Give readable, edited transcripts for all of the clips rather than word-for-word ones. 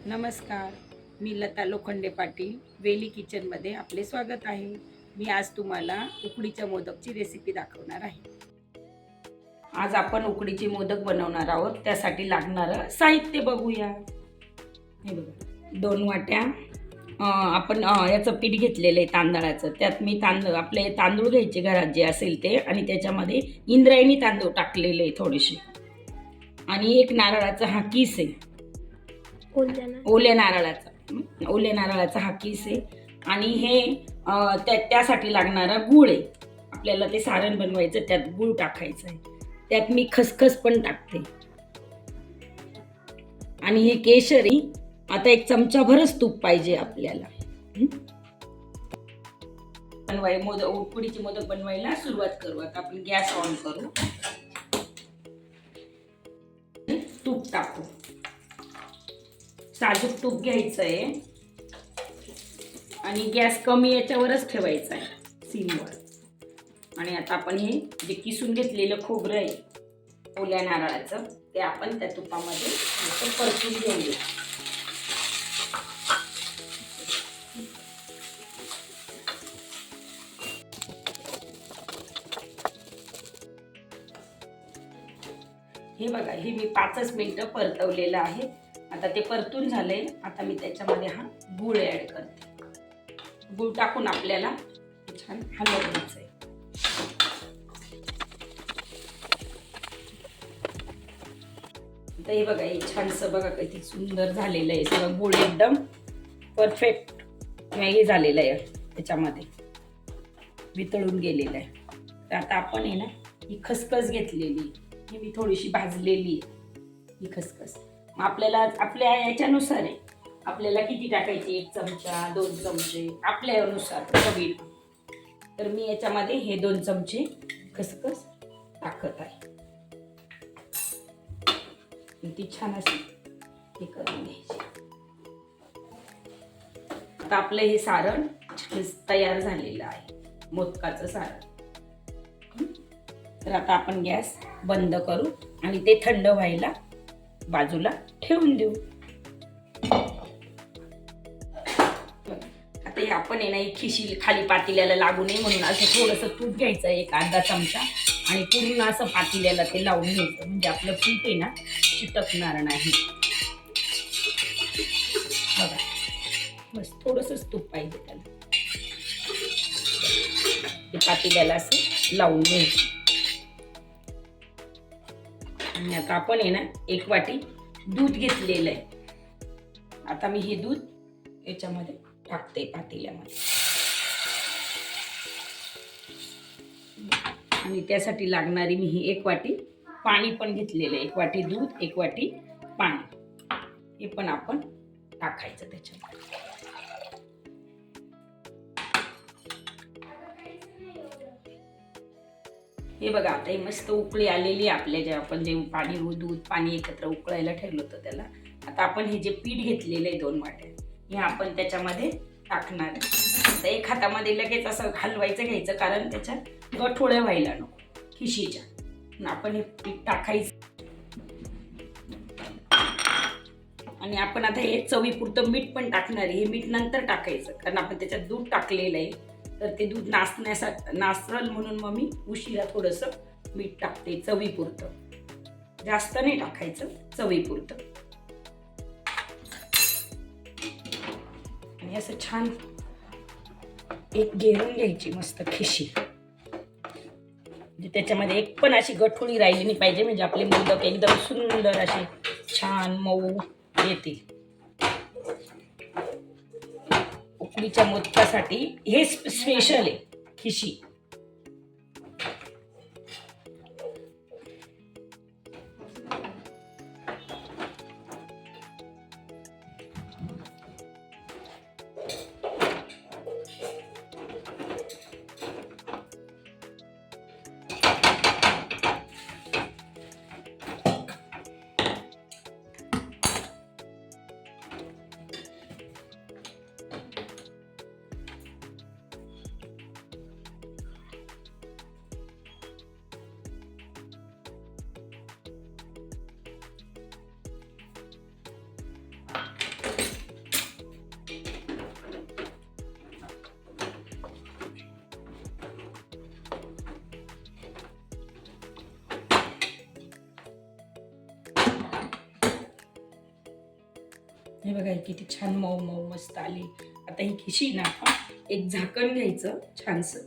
नमस्कार, मी लता लोखंडे पाटील वेली किचनमध्ये आपले स्वागत आहे. मी आज तुम्हाला उकडीच्या मोदकची रेसिपी दाखवणार आहे. आज आपण उकडीचे मोदक बनवणार आहोत. त्यासाठी लागणारं साहित्य बघूया. हे बघा, 2 वाट्या आपण याचं पीठ घेतलेलं आहे तांदळाचं. त्यात मी आपले तांदूळ घ्यायचे घरात जे असेल ते, आणि त्याच्यामध्ये इंद्रायणी तांदूळ टाकलेले आहे थोडेसे, आणि एक नारळाचा हा किस आहे, ओल्या नारळाचा हा किस आहे. आणि हे त्यासाठी लागणारा गूळ आहे. आपल्याला ते सारण बनवायचं, त्यात गूळ टाकायचं आहे. त्यात मी खसखस पण टाकते. आणि हे केशरी, आता 1 चमचाभरच तूप पाहिजे आपल्याला. उकडीचे मोदक बनवायला सुरुवात करू. आता आपण गॅस ऑन करू, तूप टाकू. साजूक तूप घ्यायचं आहे आणि गॅस कमी याच्यावरच ठेवायचा आहे, सिमवर. आणि आता आपण हे जे किसून घेतलेलं खोबरं आहे ओल्या नारळाचं, ते आपण त्या तुपामध्ये परतून घेऊया. हे बघा, हे मी 5 मिनिटं परतवलेलं आहे. आता ते परतून झालंय. आता मी त्याच्यामध्ये हा गूळ ऍड करते. गूळ टाकून आपल्याला छान हलवून घ्यायचंय. आता हे बघा, हे छानसं बघा किती सुंदर झालेलं आहे. सगळं गूळ एकदम परफेक्ट हे झालेलं आहे, त्याच्यामध्ये वितळून गेलेलं आहे. तर आता आपण आहे ना, ही खसखस घेतलेली, ही मी थोडीशी भाजलेली आहे ही खसखस. आपल्याला आपल्या याच्यानुसार आहे, आपल्याला किती टाकायची, 1 चमचा 2 चमचे आपल्या अनुसार चवीला. तर मी याच्यामध्ये हे 2 चमचे खसखस टाकत आहे. ती छान अशी हे करून घ्यायची. आता आपलं हे सारण तयार झालेलं आहे, मोदकाचं सारण. तर आता आपण गॅस बंद करू आणि ते थंड व्हायला बाजूला ठेवून देऊ. आता हे आपण आहे ना, खिशी खाली पातेल्याला लागू नये म्हणून असं थोडंसं तूप घ्यायचं, 1 अर्धा चमचा, आणि पूर्ण असं पातेल्याला ते लावून घ्यायचं. म्हणजे आपलं पीठ आहे ना, चिटकणार नाही. बघा, बस थोडंसंच तूप पाहिजे त्याला. ते पातेल्याला असं लावून घ्यायचं. आणि आता आपण आहे ना, 1 वाटी दूध घेतलेलं आहे. आता मी हे दूध याच्यामध्ये टाकते पातेल्यामध्ये. आणि त्यासाठी लागणारी मी ही 1 वाटी पाणी पण घेतलेलं आहे. 1 वाटी दूध, 1 वाटी पाणी, हे पण आपण टाकायचं त्याच्यामध्ये. हे बघा, आता हे मस्त उकळी आलेली आहे आपल्या, जे आपण जे पाणी दूध पाणी एकत्र उकळायला ठेवलं होतं त्याला. आता आपण हे जे पीठ घेतलेलं आहे 2 वाट्या, हे आपण त्याच्यामध्ये टाकणार आहे. आता 1 हातामध्ये लगेच असं हलवायचं घ्यायचं, कारण त्याच्यात गठोळ्या व्हायला नको खिशीच्या. आपण हे पीठ टाकायचं. आणि आपण आता हे चवीपुरतं मीठ पण टाकणार आहे. हे मीठ नंतर टाकायचं, कारण आपण त्याच्यात दूध टाकलेलं आहे. तर ते दूध नासल म्हणून मग मी उशिरा थोडंसं मीठ टाकते, चवीपुरतं. जास्त नाही टाकायचं, चवीपुरतं. आणि असं छान एक घेरून घ्यायची मस्त खिशी. म्हणजे त्याच्यामध्ये एक पण अशी गठुळी राहिली नाही पाहिजे, म्हणजे आपले मोदक एकदम सुंदर असे छान मऊ येतील. उकडीच्या मोदकासाठी हे स्पेशल आहे खिशी. हे बघा किती छान मऊ मऊ मस्त आली. आता ही खिशी ना आपण एक झाकण घ्यायचं छानसं,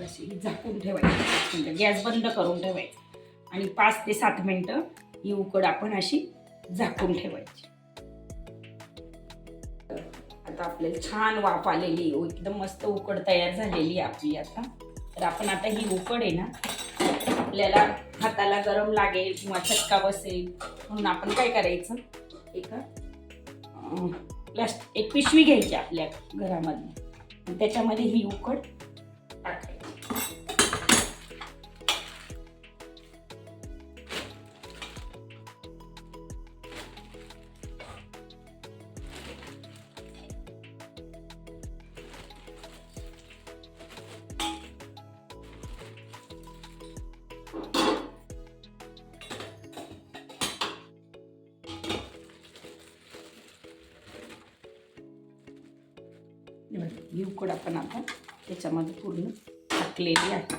अशी झाकून ठेवायची, म्हणजे गॅस बंद करून ठेवायचा आणि 5 ते 7 मिनिटं ही उकड आपण अशी झाकून ठेवायची. आता आपल्याला छान वाफ आलेली, एकदम मस्त उकड तयार झालेली आपली. आता तर आपण आता ही उकड आहे ना, आपल्याला हाताला गरम लागेल किंवा चटका बसेल म्हणून आपण काय करायचं, एक पिशवी घ्यायची आपल्या घरामध्ये, त्याच्यामध्ये ही उकड टाकायची. ही उकड आपण आता त्याच्यामध्ये पूर्ण टाकलेली आहे.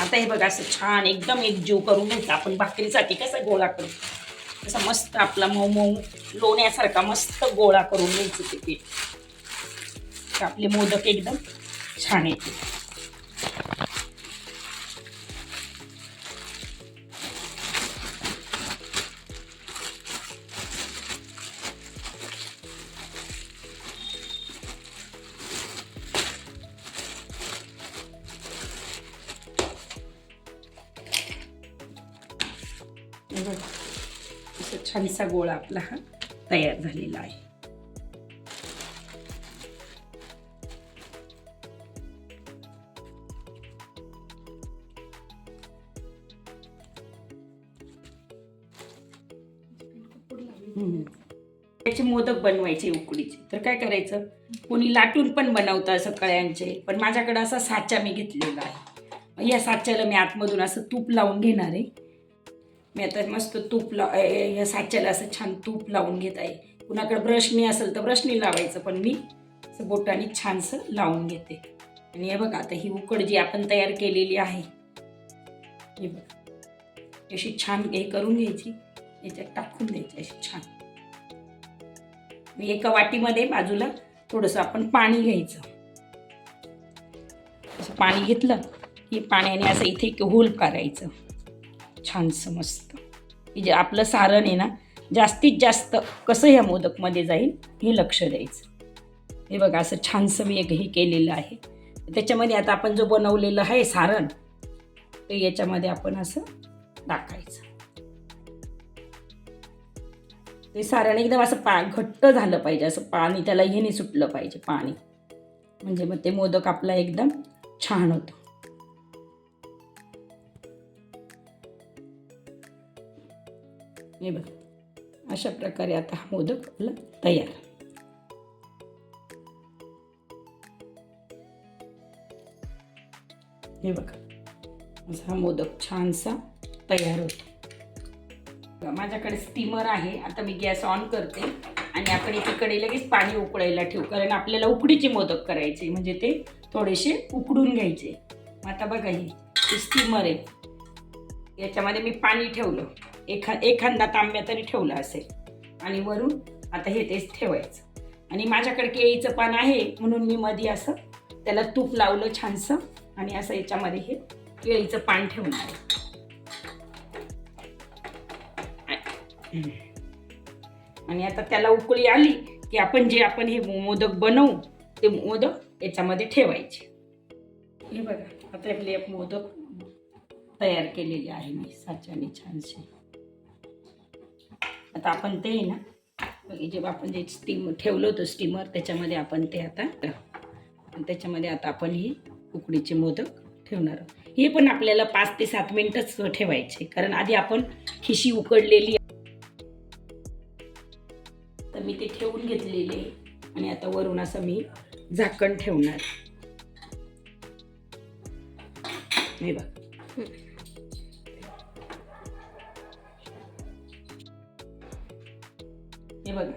आता हे बघा असं छान एकदम एकजीव करून घ्यायचं. आपण भाकरीसाठी कसा गोळा करतो तसा मस्त आपला मऊ मऊ लोण्यासारखा मस्त गोळा करून घ्यायचं ते पीठ. आपले मोदक एकदम छान येते. असं छानसा गोळा आपला हा तयार झालेला आहे. त्याचे मोदक बनवायचे उकडीचे, तर काय करायचं, कोणी लाटून पण बनवतं सगळ्यांचे, पण माझ्याकडे असा साचा मी घेतलेला आहे. या साच्याला मी आतमधून असं तूप लावून घेणार आहे. मी आता मस्त तूप या साच्याला असं छान तूप लावून घेत आहे. कुणाकडे ब्रशनी असेल तर ब्रशनी लावायचं, पण मी असं बोटाने छानसं लावून घेते. आणि हे बघा आता ही उकड जी आपण तयार केलेली आहे, हे बघा अशी छान हे करून घ्यायची, याच्यात टाकून द्यायची अशी छान. मी एका वाटीमध्ये बाजूला थोडंसं आपण पाणी घ्यायचं. असं पाणी घेतलं की पाण्याने असं इथे एक होल करायचं छानसं मस्त. जे आपलं सारण आहे ना जास्तीत जास्त कसं ह्या मोदकमध्ये जाईल हे लक्ष द्यायचं. हे बघा असं छानसं मी एक हे केलेलं आहे. त्याच्यामध्ये आता आपण जो बनवलेलं आहे सारण ते याच्यामध्ये आपण असं टाकायचं. ते सारण एकदम असं घट्ट झालं पाहिजे, असं पाणी त्याला हे सुटलं पाहिजे पाणी, म्हणजे मग ते मोदक आपला एकदम छान होतं. हे बघ अशा प्रकारे आता हा मोदक आपला तयार. हे बघा असा हा मोदक छानसा तयार होतो. माझ्याकडे स्टीमर आहे. आता मी गॅस ऑन करते आणि आपण एकीकडे लगेच पाणी उकळायला ठेवू, कारण आपल्याला उकडीचे मोदक करायचे, म्हणजे ते थोडेसे उकडून घ्यायचे. आता बघा ही स्टीमर आहे, याच्यामध्ये मी पाणी ठेवलं, एखादा तांब्या तरी ठेवला असेल, आणि वरून आता हे तेच ठेवायचं. आणि माझ्याकडे केळीचं पान आहे म्हणून मी मध्ये असं त्याला तूप लावलं छानसं, आणि असं याच्यामध्ये हे केळीचं पान ठेवणार आहे. आणि आता त्याला उकळी आली की आपण हे मोदक बनवू ते मोदक याच्यामध्ये ठेवायचे. हे बघा आता आपले एक मोदक तयार केलेले आहे मी साच्याने छानसे. आता आपण ते ना जेव्हा आपण जे स्टीम ठेवलं होतं स्टीमर, त्याच्यामध्ये आपण ते आता त्याच्यामध्ये आता आपण ही उकडीचे मोदक ठेवणार. हे पण आपल्याला 5 ते 7 मिनिटच ठेवायचे, कारण आधी आपण खिशी उकडलेली. तर मी ते ठेवून घेतलेले आणि आता वरून असं मी झाकण ठेवणार. हे बघ हे बघा,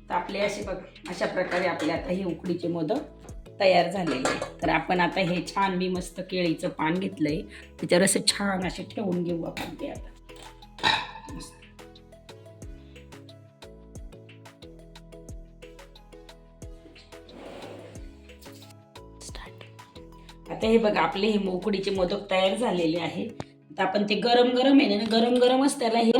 तर आपले असे बघा अशा प्रकारे आपले आता हे उकडीचे मोदक तयार झालेले आहे. तर आपण आता हे छान मी मस्त केळीचं पान घेतलंय, त्याच्यावर असं छान असे ठेवून घेऊ आपण ते आता. आता हे बघा आपले हे उकडीचे मोदक तयार झालेले आहे. आता आपण ते गरम गरम आहे ना, गरम गरमच त्याला हे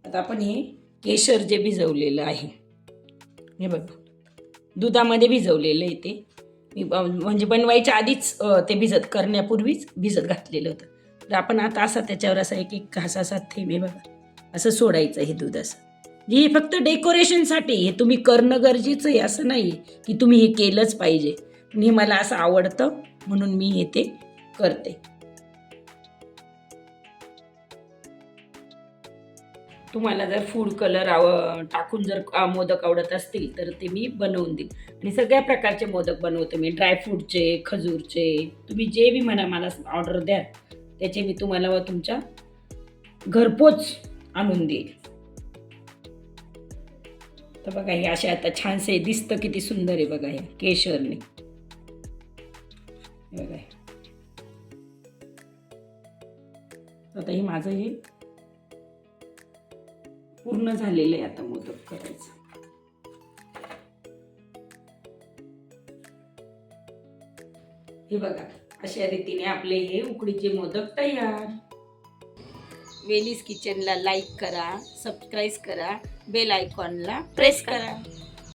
आता आपण हे केशर जे भिजवलेलं आहे, हे बघा दुधामध्ये भिजवलेलं आहे ते. मी म्हणजे बनवायच्या आधीच ते करण्यापूर्वीच भिजत घातलेलं होतं. तर आपण आता असा त्याच्यावर असा एक एक घास असा थेंब हे बघा असं सोडायचं हे दूध असं. हे फक्त डेकोरेशनसाठी, हे तुम्ही करणं गरजेचं आहे असं नाही की तुम्ही हे केलंच पाहिजे. पण हे मला असं आवडतं म्हणून मी हे ते करते. तुम्हाला जर फूड कलर टाकून जर मोदक आवडत असतील तर ते मी बनवून देईन. आणि सगळ्या प्रकारचे मोदक बनवते मी, ड्रायफ्रूटचे, खजूरचे, तुम्ही जे बी म्हणा मला ऑर्डर द्या त्याचे मी तुम्हाला तुमच्या घरपोच आणून देईल. तर बघा हे असे आता छानसे दिसतं, किती सुंदर आहे बघा हे केशरने. बघा आता हे माझं हे पूर्ण झालेलं आहे. आता मोदक करायचं. हे बघा अशा रीतीने आपले हे उकडीचे मोदक तयार. वेलीज किचनला लाईक करा, सबस्क्राईब करा, बेल आयकॉनला प्रेस करा.